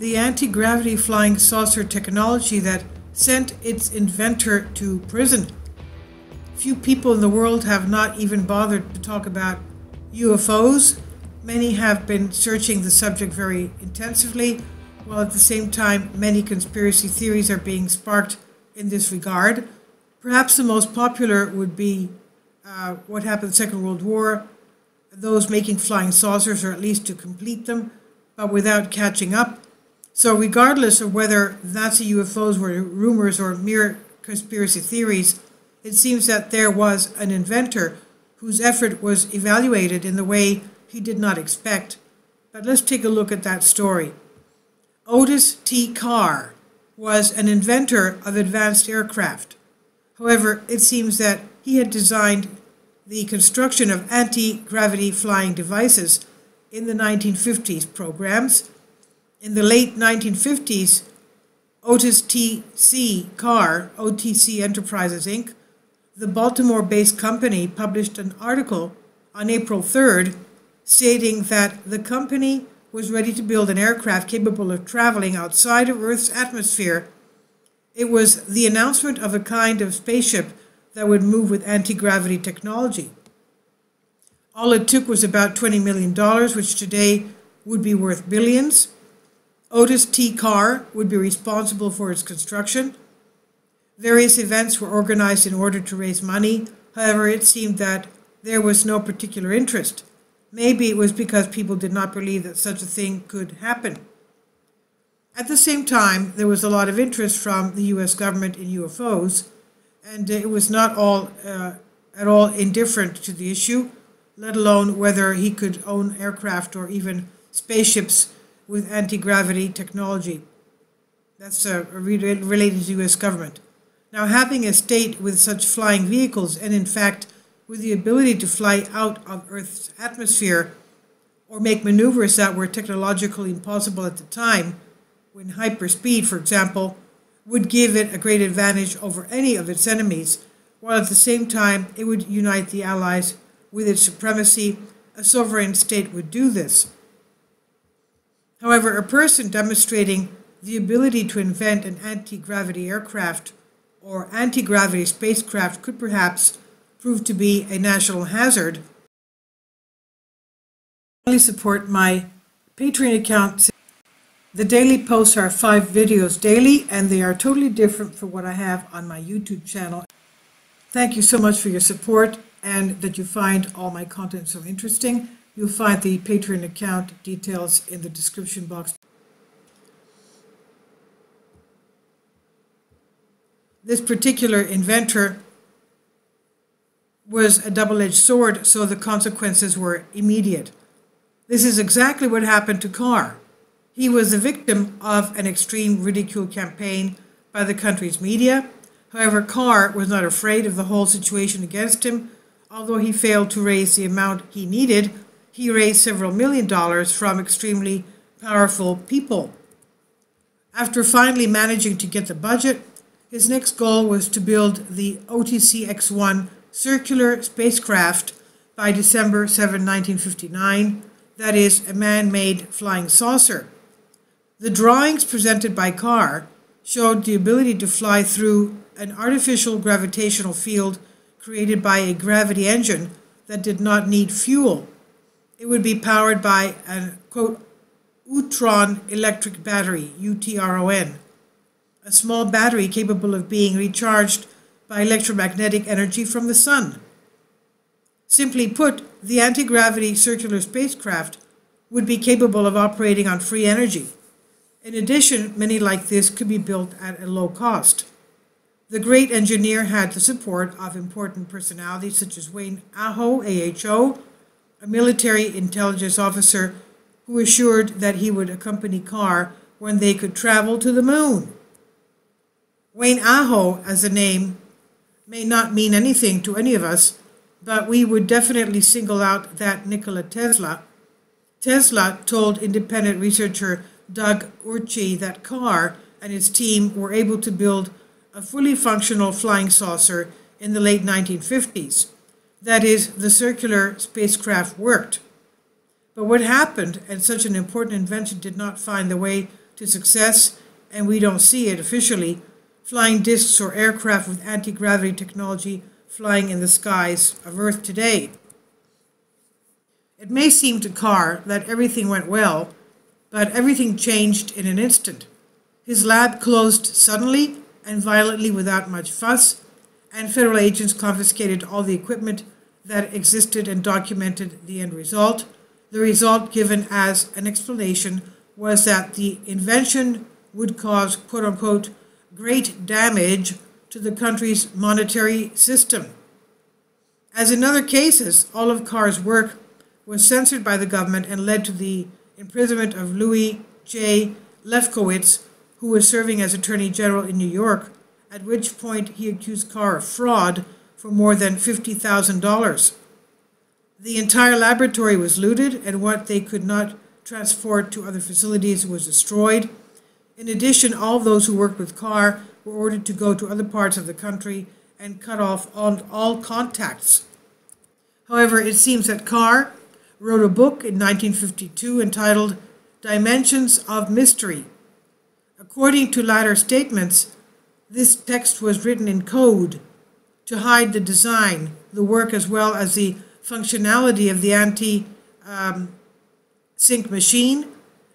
the anti-gravity flying saucer technology that sent its inventor to prison. Few people in the world have not even bothered to talk about UFOs. Many have been searching the subject very intensively, while at the same time many conspiracy theories are being sparked in this regard. Perhaps the most popular would be what happened in the Second World War, those making flying saucers, or at least to complete them, but without catching up. So regardless of whether Nazi UFOs were rumors or mere conspiracy theories, it seems that there was an inventor whose effort was evaluated in the way he did not expect. But let's take a look at that story. Otis T. Carr was an inventor of advanced aircraft. However, it seems that he had designed the construction of anti-gravity flying devices in the 1950s programs. In the late 1950s, Otis T.C. Carr, OTC Enterprises Inc., the Baltimore-based company, published an article on April 3rd stating that the company was ready to build an aircraft capable of traveling outside of Earth's atmosphere. It was the announcement of a kind of spaceship that would move with anti-gravity technology. All it took was about $20 million, which today would be worth billions. Otis T. Carr would be responsible for its construction. Various events were organized in order to raise money. However, it seemed that there was no particular interest. Maybe it was because people did not believe that such a thing could happen. At the same time, there was a lot of interest from the U.S. government in UFOs, and it was not at all indifferent to the issue, let alone whether he could own aircraft or even spaceships with anti-gravity technology. That's related to the U.S. government. Now, having a state with such flying vehicles, and in fact with the ability to fly out of Earth's atmosphere or make maneuvers that were technologically impossible at the time, when hyperspeed, for example, would give it a great advantage over any of its enemies, while at the same time it would unite the Allies with its supremacy. A sovereign state would do this. However, a person demonstrating the ability to invent an anti-gravity aircraft or anti-gravity spacecraft could perhaps prove to be a national hazard. I support my Patreon account. The daily posts are 5 videos daily, and they are totally different from what I have on my YouTube channel. Thank you so much for your support, and that you find all my content so interesting. You'll find the Patreon account details in the description box. This particular inventor was a double-edged sword, so the consequences were immediate. This is exactly what happened to Carr. He was the victim of an extreme ridicule campaign by the country's media. However, Carr was not afraid of the whole situation against him. Although he failed to raise the amount he needed, he raised several $1 million from extremely powerful people. After finally managing to get the budget, his next goal was to build the OTC-X-1 circular spacecraft by December 7, 1959, that is, a man-made flying saucer. The drawings presented by Carr showed the ability to fly through an artificial gravitational field created by a gravity engine that did not need fuel. It would be powered by a, quote, Utron electric battery, UTRON, a small battery capable of being recharged by electromagnetic energy from the sun. Simply put, the anti-gravity circular spacecraft would be capable of operating on free energy. In addition, many like this could be built at a low cost. The great engineer had the support of important personalities such as Wayne Aho, AHO, a military intelligence officer who assured that he would accompany Carr when they could travel to the moon. Wayne Aho, as a name, may not mean anything to any of us, but we would definitely single out that Nikola Tesla. Tesla told independent researcher Doug Urchy that Carr and his team were able to build a fully functional flying saucer in the late 1950s. That is, the circular spacecraft worked. But what happened, and such an important invention did not find the way to success, and we don't see it officially, flying discs or aircraft with anti-gravity technology flying in the skies of Earth today. It may seem to Carr that everything went well, but everything changed in an instant. His lab closed suddenly and violently without much fuss, and federal agents confiscated all the equipment that existed and documented the end result. The result given as an explanation was that the invention would cause, quote-unquote, great damage to the country's monetary system. As in other cases, all of Carr's work was censored by the government and led to the imprisonment of Louis J. Lefkowitz, who was serving as Attorney General in New York, at which point he accused Carr of fraud for more than $50,000. The entire laboratory was looted, and what they could not transport to other facilities was destroyed. In addition, all those who worked with Carr were ordered to go to other parts of the country and cut off all contacts. However, it seems that Carr wrote a book in 1952 entitled Dimensions of Mystery. According to latter statements, this text was written in code to hide the design, the work, as well as the functionality of the anti-sync machine.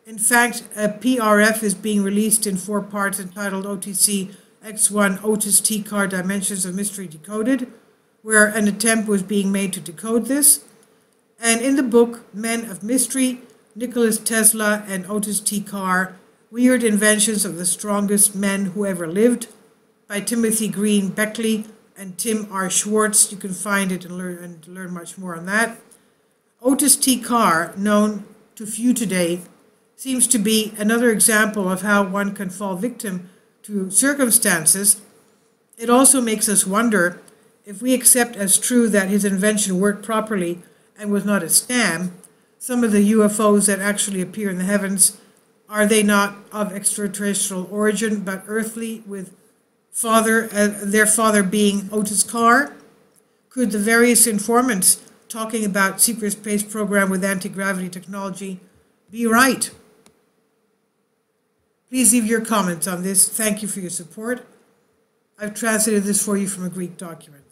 In fact, a PRF is being released in 4 parts entitled OTC X1 Otis T. Carr Dimensions of Mystery Decoded, where an attempt was being made to decode this. And in the book, Men of Mystery, Nikola Tesla and Otis T. Carr, Weird Inventions of the Strongest Men Who Ever Lived, by Timothy Green Beckley and Tim R. Schwartz. You can find it and learn much more on that. Otis T. Carr, known to few today, seems to be another example of how one can fall victim to circumstances. It also makes us wonder if we accept as true that his invention worked properly and was not a scam. Some of the UFOs that actually appear in the heavens, are they not of extraterrestrial origin but earthly, with their father being Otis Carr? Could the various informants talking about secret space program with anti-gravity technology be right? Please leave your comments on this. Thank you for your support. I've translated this for you from a Greek document.